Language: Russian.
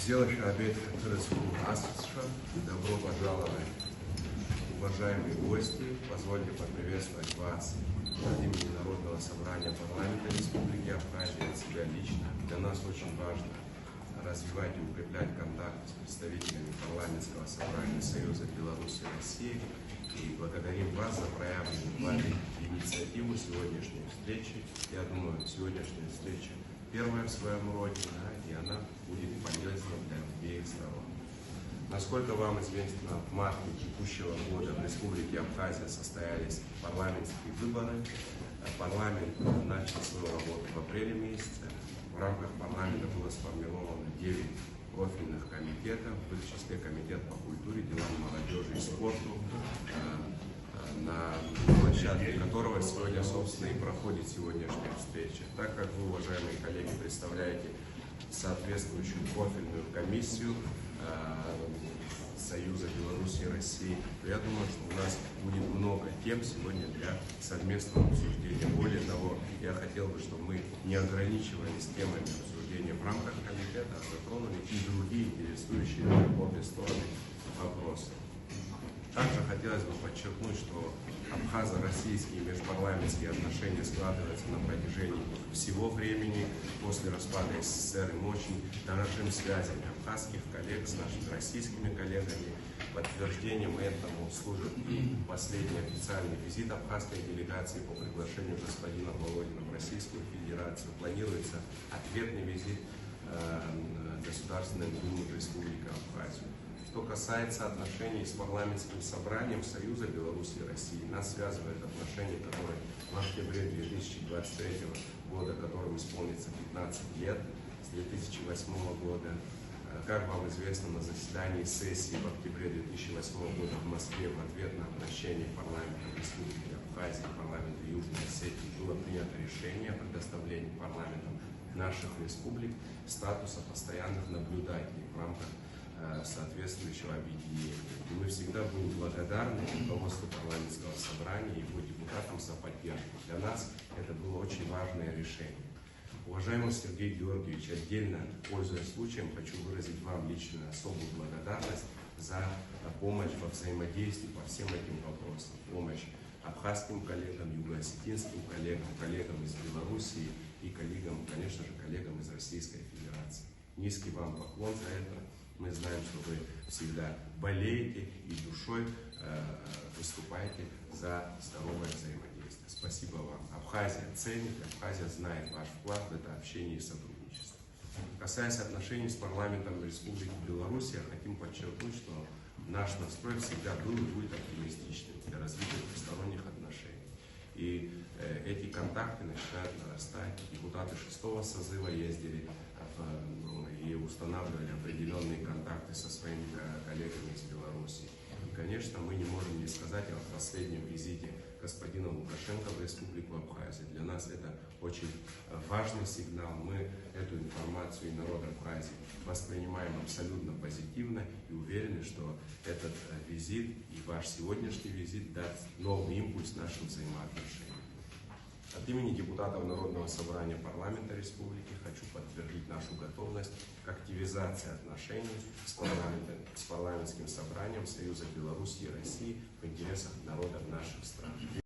Добро пожаловать, уважаемые гости. Позвольте поприветствовать вас от имени Народного собрания парламента Республики Абхазия, от себя лично. Для нас очень важно развивать и укреплять контакты с представителями парламентского собрания Союза Беларуси и России. И благодарим вас за проявленную вами инициативу сегодняшней встречи. Я думаю, сегодняшняя встреча первая в своем роде, и она будет полезна для обеих сторон. Насколько вам известно, в марте текущего года в Республике Абхазия состоялись парламентские выборы. Парламент начал свою работу в апреле месяце. В рамках парламента было сформировано 9 профильных комитетов, в их числе комитет по культуре, делам молодежи и спорту, на площадке которого сегодня, собственно, и проходит сегодняшняя встреча. Так как вы, уважаемые коллеги, представляете соответствующую профильную комиссию Союза Беларуси и России, то я думаю, что у нас будет много тем сегодня для совместного обсуждения. Более того, я хотел бы, чтобы мы не ограничивались темами обсуждения в рамках комитета, а затронули и другие интересующие обе стороны вопросы. Также хотелось бы подчеркнуть, что абхазо-российские межпарламентские отношения складываются на протяжении всего времени. После распада СССР и мы очень дорожим связями абхазских коллег с нашими российскими коллегами. Подтверждением этому служит и последний официальный визит абхазской делегации по приглашению господина Володина в Российскую Федерацию. Планируется ответный визит Государственной Думы Республики Абхазия. Что касается отношений с парламентским собранием Союза Беларуси и России, нас связывают отношения, которые в октябре 2023 года, которым исполнится 15 лет, с 2008 года. Как вам известно, на заседании сессии в октябре 2008 года в Москве в ответ на обращение парламента Республики Абхазии и парламента Южной Осетии было принято решение о предоставлении парламентам наших республик статуса постоянных наблюдателей в рамках соответствующего объединения. И мы всегда будем благодарны руководству парламентского собрания и его депутатам за поддержку. Для нас это было очень важное решение. Уважаемый Сергей Георгиевич, отдельно, пользуясь случаем, хочу выразить вам личную особую благодарность за помощь во взаимодействии по всем этим вопросам. Помощь абхазским коллегам, юго-осетинским коллегам, коллегам из Белоруссии и коллегам, конечно же, коллегам из Российской Федерации. Низкий вам поклон за это. Мы знаем, что вы всегда болеете и душой выступаете за здоровое взаимодействие. Спасибо вам. Абхазия ценит, Абхазия знает ваш вклад в это общение и сотрудничество. Касаясь отношений с парламентом Республики Беларусь, я хотим подчеркнуть, что наш настрой всегда был и будет оптимистичным для развития двусторонних отношений. И эти контакты начинают нарастать. Депутаты 6-го созыва ездили и устанавливали определенные контакты со своими коллегами из Беларуси. И, конечно, мы не можем не сказать о последнем визите господина Лукашенко в Республику Абхазия. Для нас это очень важный сигнал. Мы эту информацию и народ Абхазии воспринимаем абсолютно позитивно и уверены, что этот визит и ваш сегодняшний визит даст новый импульс нашим взаимоотношениям. От имени депутатов Народного собрания парламента Республики хочу подтвердить нашу готовность к активизации отношений с парламентским собранием Союза Беларуси и России в интересах народов наших стран.